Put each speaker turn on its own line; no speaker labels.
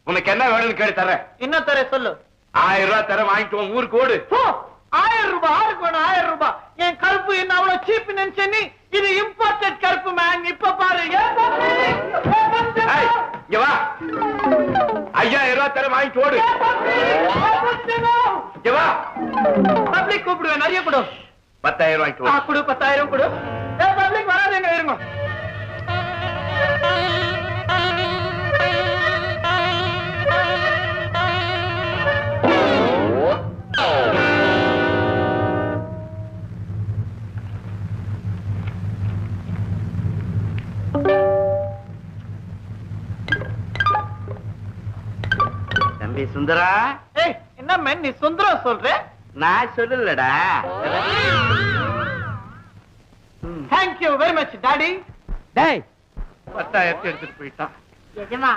உனக்கு என்ன வேணும்னு கேட்டு தரேன்.
என்ன தர சொல்லு.
1000 ரூபாய் தர, வாங்கிட்டு ஊருக்கு ஓடு.
1000 ரூபாய்? ஆருக்கு வேணும் 1000 ரூபாய்? என் கருப்பு என்ன அவ்வளவு சீப் நினைச்ச நீ? இது இம்போர்ட்டட் கருப்பு மேன். இப்ப பாரு.
இங்க வா. 5000 ரூபாய் தர, வாங்கிட்டு ஓடு. இங்க வா.
பப்ளிக் கூப்பிடுவேன், நிறைய கொடு.
10,000 வாங்கிட்டு ஓடு.
கொடு, 10,000 கொடு. பப்ளிக் வராதுங்க, இருங்க.
தம்பி சுந்தரா.
என்ன மேன் நீ சுந்தரம் சொல்ற?
நான் சொல்லலடா.
Thank you very much daddy.
10,000 எடுத்துட்டு போயிட்டான்.
எஜமா